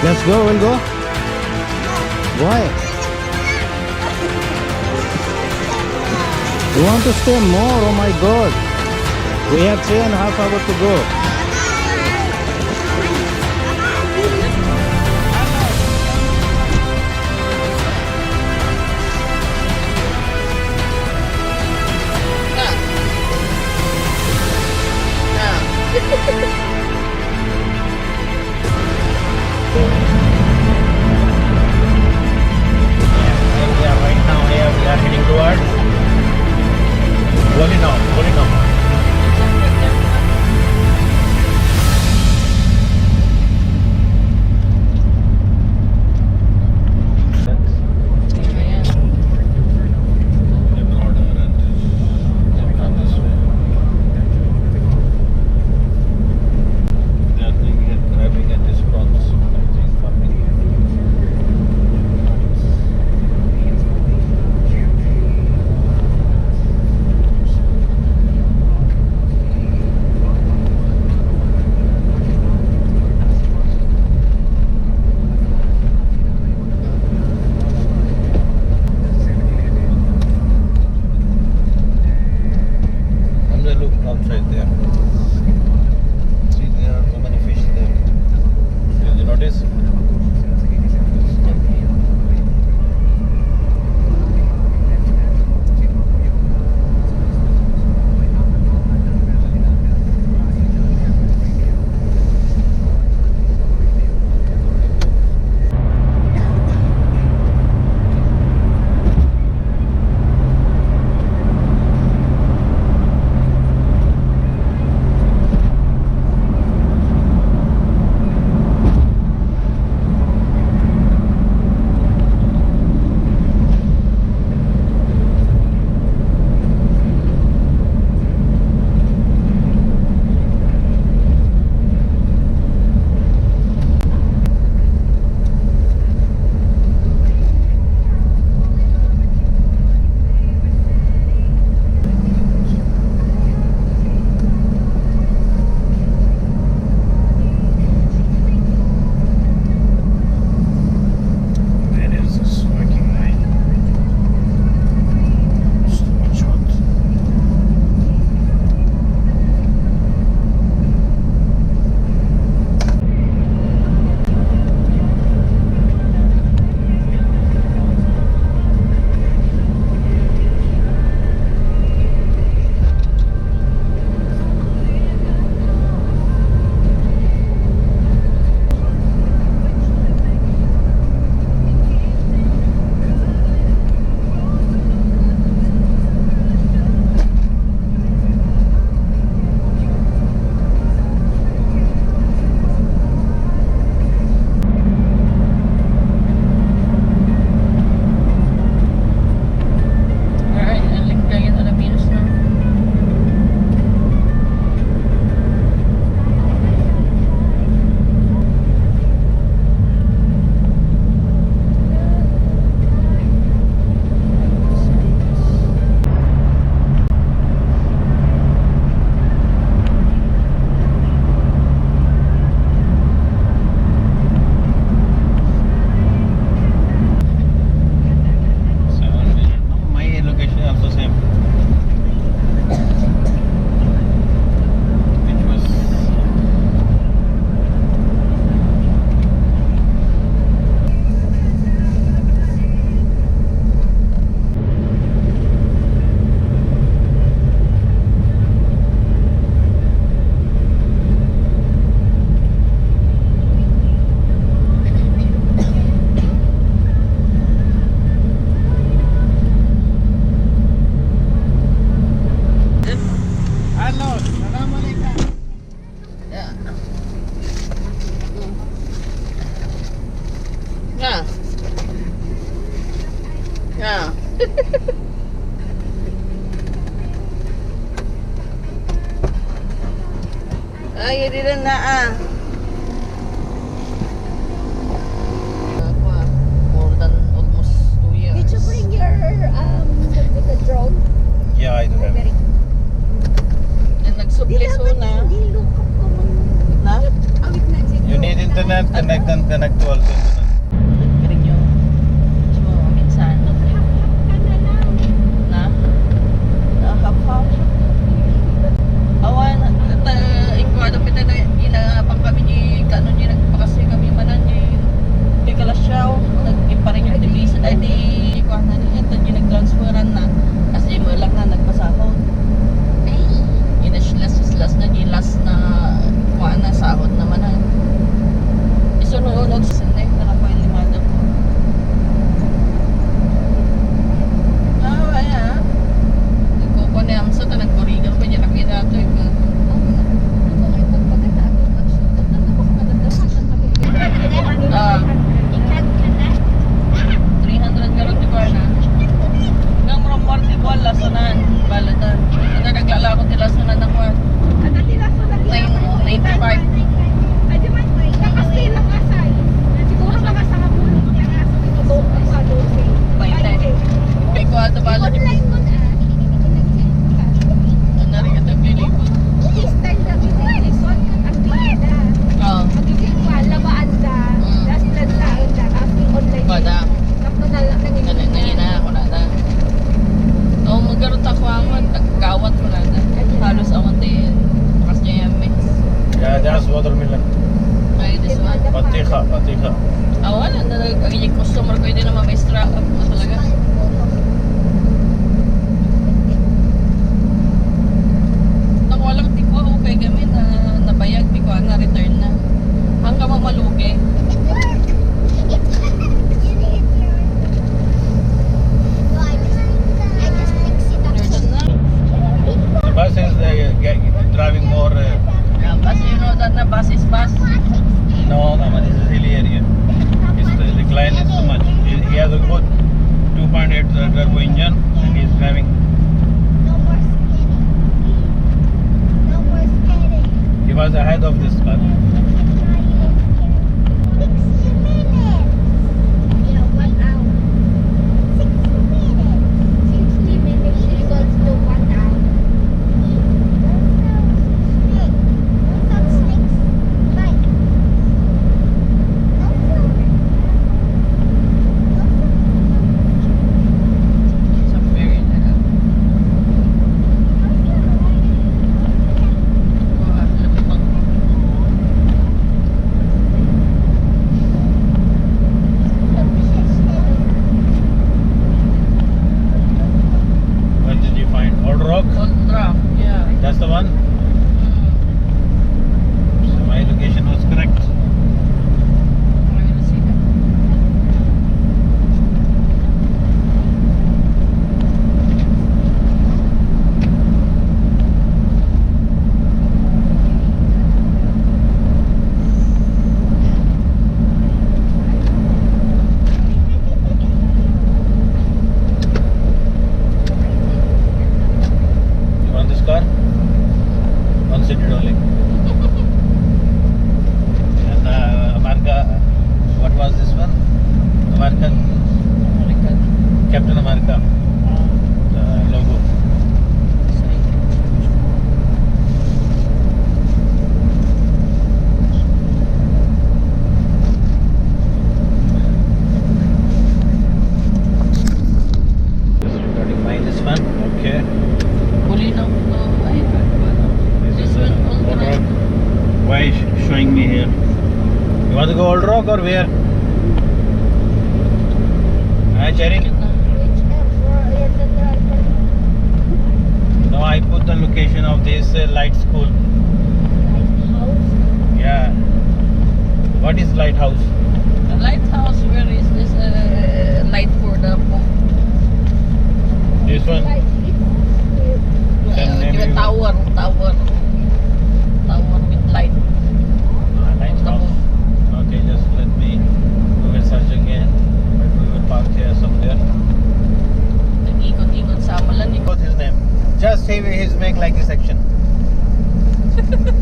Let's go, we'll go. Why? You want to stay more? Oh my god. We have 3.5 hours to go. Right now we are heading towards Bolinao. Look outside there. See, there are so many fish there. Did you notice? Yeah. Ay, didn't na more than almost 2 years. Did you bring your the drone? Yeah, I do have. Very. And nagsubli so na. Hindi lukap ko man. Na? Awit na dito. You need internet? internet, connect to also internet. Galing yun. So, minsan. Na? Hap-hap. Awan, ikaw ano pita na inapang kami ni kanon niya nagpakasya kami manan niya. Di kalasyaw, nag-ipa rin yung division. Ay di, ikaw na niya, niya nag-transferan na. Kasi mo lang na nagpasahod. Inas na niya last na kuha na sahod naman na. Isunod sa sinay, nakapail limada po. Ayan. Nagkukunem sa nagkurigan pa niya nakita ito. Ah, 300 karot di ba na? Nang marti ko lasanan, balatan. Nagagala ko tila sunan na ko. 95. May ko ato bala di ba? Ano rin ito pilipon? Oo. Pada. Nangina ako na na. Oo, magkaroon ako ang nagkawat ko na na. Halos ako din. Bukas niya yan mix. Yeah, that's watermelon. Ay, this one. Patika. Wala na. Ang customer ko hindi naman may strap up na talaga. Nang walang tiko ako kay gamin na nabayag, tiko na return na. Hanggang mamalugi. Return na. The bus is driving more. Bus, you know that na bus is bus. No, Naman, this is hilly area. The decline is too much. He has a good 2.8 turbo engine and he is driving. He was ahead of this car. Sa ferry na lang. Lapit pang. Where did you find Old Rock? Old truck, yeah. That's the one. So my location was correct. I'm gonna see that. You want this car? One seated only. And America, what was this one? American, Captain America logo. Find this one. Okay. Huli na ko. Ay, this one, Old Old Rock. Rock. Why is showing me here? You want to go Old Rock or where? Hi, Cherry. No, I put the location of this light school. Yeah. What is lighthouse? The lighthouse, where is this light for the boat? This one. Same name. Yung tower with light. Lighthouse. Okay, just let me Google search again. But we will park here somewhere. Nag-ikot-ikot sa amalan. What's his name? Just say his make like this action.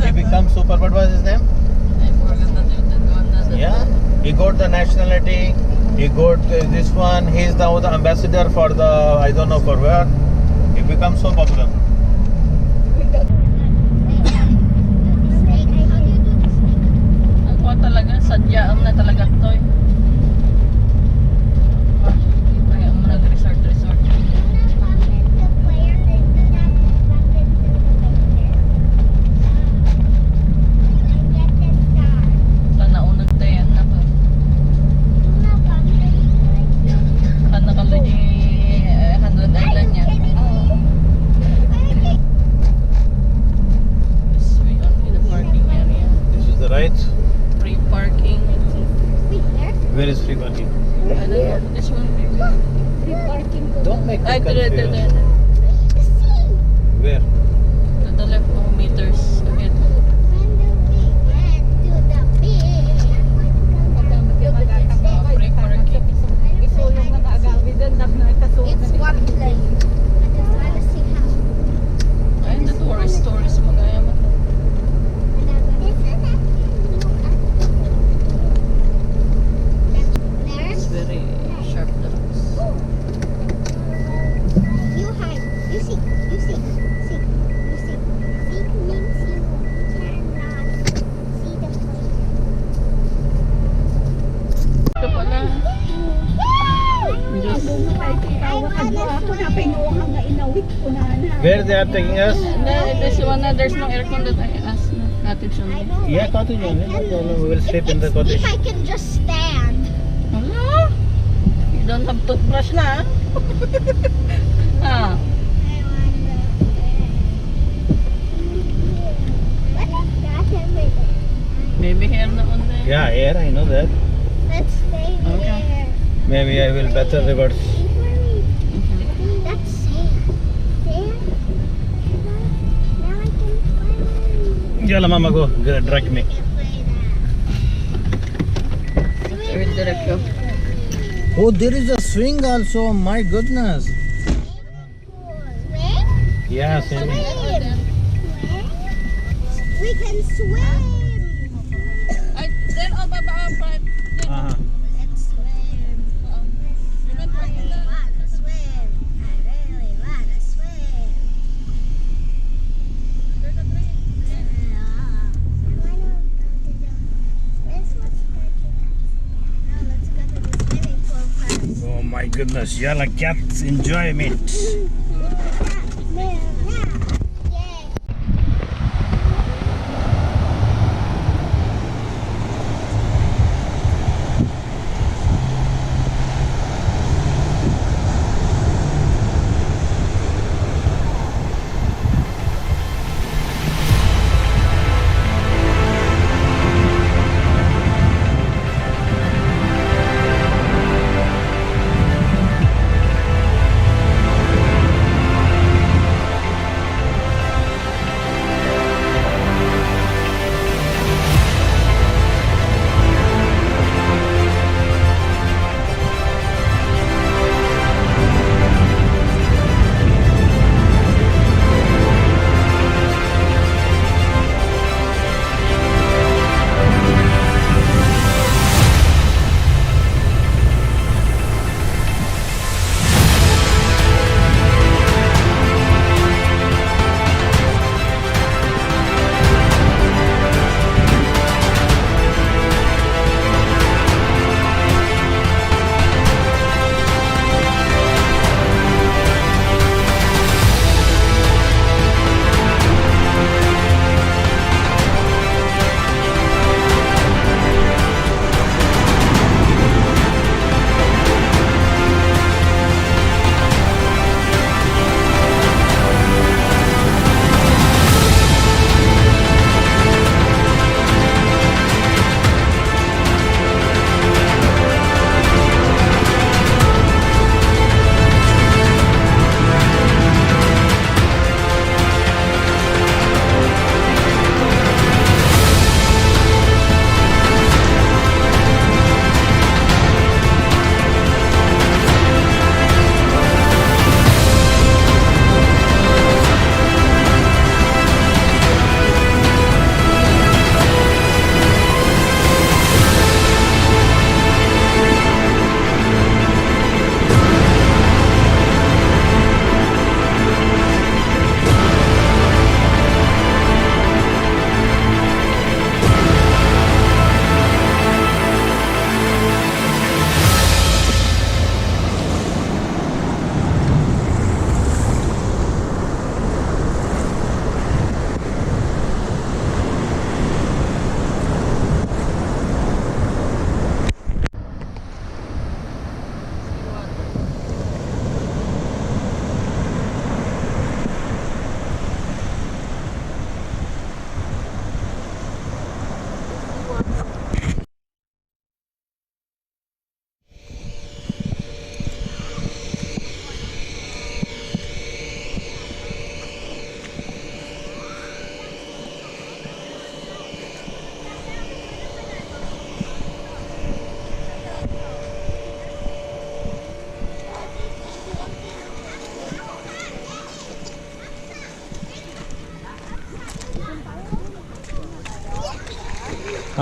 He becomes super. What was his name? I forgot that one. Yeah. He got the nationality. He got this one. He is now the ambassador for the I don't know for where. He becomes so popular. Ang kuha talaga sa Sadyaan na talaga to eh. Kaya mo nag-resort. Tanaw nagtayan na ko. Kana kalo di 100 Island niya. This way on in the parking area. This is the right. Free parking. Where is free parking? I don't know. This one maybe. Free parking ko. Don't make Ay, me to confused. Where? the left of meters ahead. Free parking. Isulong na kaagawin doon. It's one place. I just want to see how. Ay, the tourist magaya mo. It's very sharp drops. You hide. You see. You see. See. You see. See means you cannot see the place. Ito pala. Just. Ako na pinuha nga inawit ko na na. Where they are taking us? This one na, there's no aircon that I asked na. Natin siya. I know. Yeah, cottage only. No problem. We will sleep in the If cottage. I can just stand. Hala! You don't have toothbrush na. Ah. What is that over there? Baby hair na on there. Yeah, air. I know that. Let's stay Okay. there. Maybe I will better reverse. That's sand. Sand? Now I can play. Yalla, mama, go. Drag me. I can play that. I will direct you. Oh, there is a swing also. My goodness. Swing? Yeah, swimming. Swim. We can swim. Ay, then oh, baba, but Uh-huh. Let's swim. I really wanna swim. I really wanna swim. Let's go to the swimming pool first. Oh my goodness. Yalla, cats enjoyment. Yay.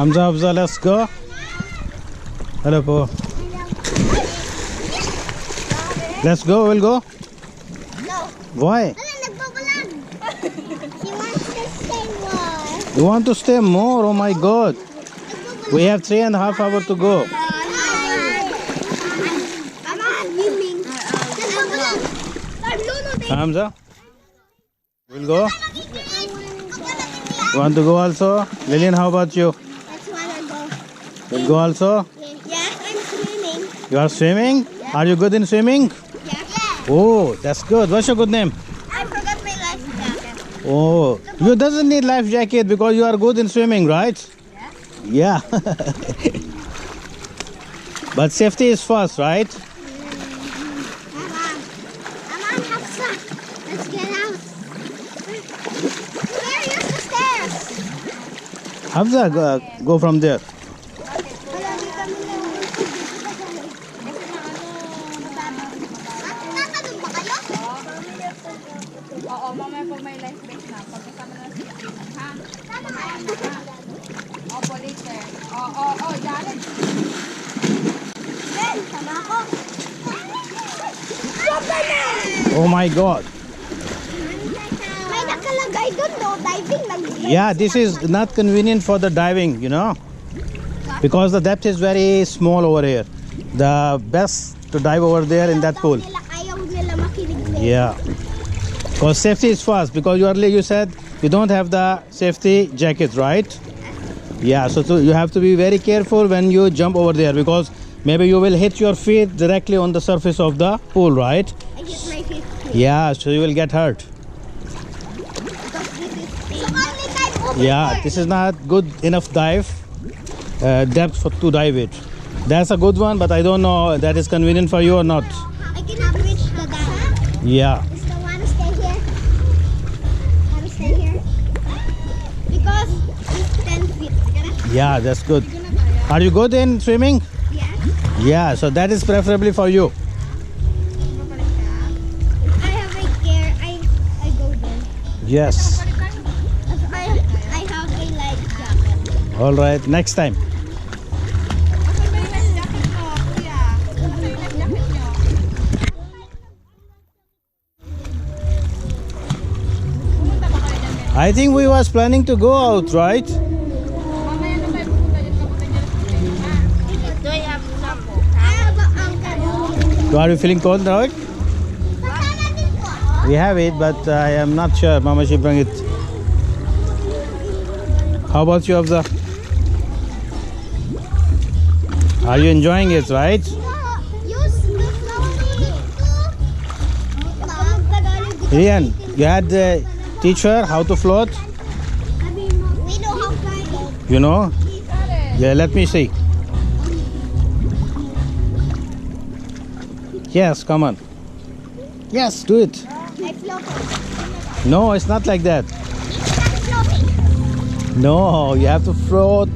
Hamza, let's go. Hello, Po. Let's go, we'll go. No. Why? Nagbabalag. He wants to stay more. You want to stay more? Oh my God. We have 3.5 hours to go. Hamza, we'll go. You want to go also? Lillian, how about you? Let's wanna go. We'll go also. Yes, I'm swimming. You are swimming? Are you good in swimming? Yeah. Oh, that's good. What's your good name? I forgot my life jacket. Oh, you doesn't need life jacket because you are good in swimming, right? Yeah. But safety is first, right? Come on, Hafsa. Let's get out. Where is the stairs? Hamza, go from there. Nasa doon ba kayo? Oo, mamaya pag may life vest na, pag kasama na si ha? Mamaya na ha? Opo, later. Oo, Jared. Ben, sama ako. Oh my God. May nakalagay doon, no? Diving lang. Yeah, this is not convenient for the diving, you know, because the depth is very small over here. The best to dive over there in that pool. Ayaw nila makinig. Yeah, because safety is first. Because you said you don't have the safety jacket, right? Yeah, so you have to be very careful when you jump over there because maybe you will hit your feet directly on the surface of the pool, right? I hit my feet. Yeah, so you will get hurt. Yeah, this is not good enough dive depth to dive it. That's a good one, but I don't know that is convenient for you or not. I cannot reach the dam. Yeah. Still want to stay here? Want to stay here? Because it's 10 feet. Yeah, that's good. Are you good in swimming? Yeah. Yeah, so that is preferably for you. I have a gear. I go there. Yes. I have a light jacket. All right, next time. May life jacket mo, kuya. May life jacket nyo. Pumunta ba kayo dyan, Ben? I think we was planning to go out, right? Mamaya na tayo pupunta dyan, kapunta dyan sa hotel, ha? Do I have some? I have an anchor. So are you feeling cold now? Kasama din po ako. We have it, but I am not sure. Mama, she bring it. How about you, Afza? Are you enjoying it, right? Use the floaty to Rian, you had the teacher how to float? we know how to float. You know? Yeah, let me see. Yes, come on. Yes, do it. I floated. No, it's not like that. It's not floating. No, you have to float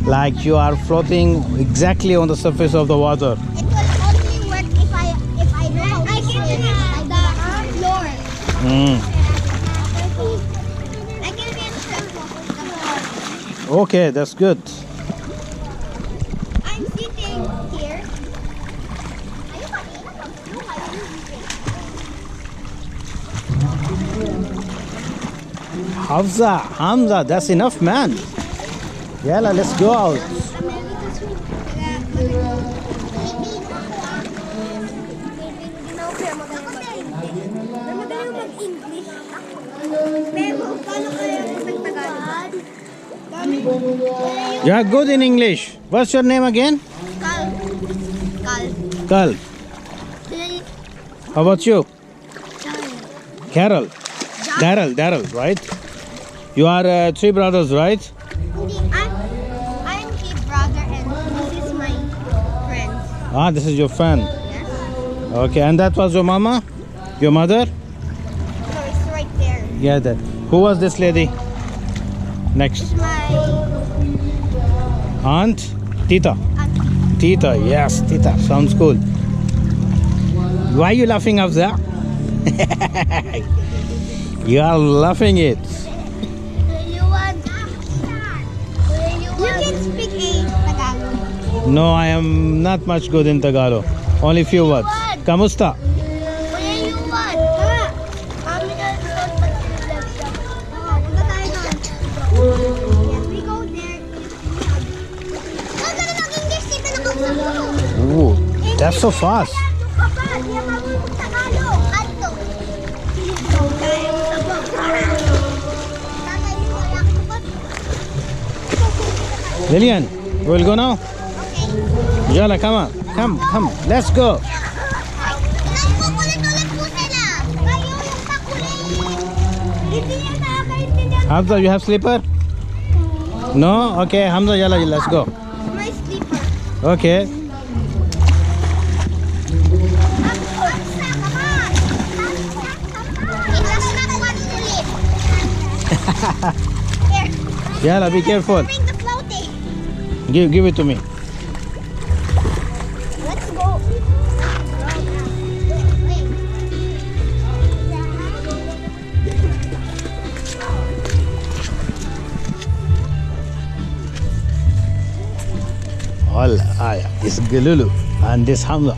like you are floating exactly on the surface of the water. It will only work if I know how to swim like the floor. Mm. I can reach the floor. Okay, that's good. I'm sitting here. Hamza, that's enough, man. Yalla, let's go out. You are good in English. What's your name again? Kal. How about you? Carol. Daryl, right? You are 3 brothers, right? I'm his brother and this is my friend. Ah, this is your friend. Yes. Okay, and that was your mama? Your mother? So it's right there. Yeah, that. Who was this lady? Next. My Aunt? Tita. aunt. Tita, yes, Tita. Sounds cool. Why are you laughing, Afza? You are laughing it. Do you want? You can No, I am not much good in Tagalog. Only few words. Kamusta? Where you want? Kami na doon pa sa left shop. Punta tayo doon. Yes, we go there. Ang ganda ng English, dito na kung saan. Ooh, that's so fast. Lillian, we'll go now. Jala, come on. Come. Let's go. Hamza, you have slipper? No? Okay, Hamza, Jala, let's go. My sleeper. Okay. Jala, be careful. Bring the floaty. Give it to me. Let's go. All, this Galulu and this Hamza.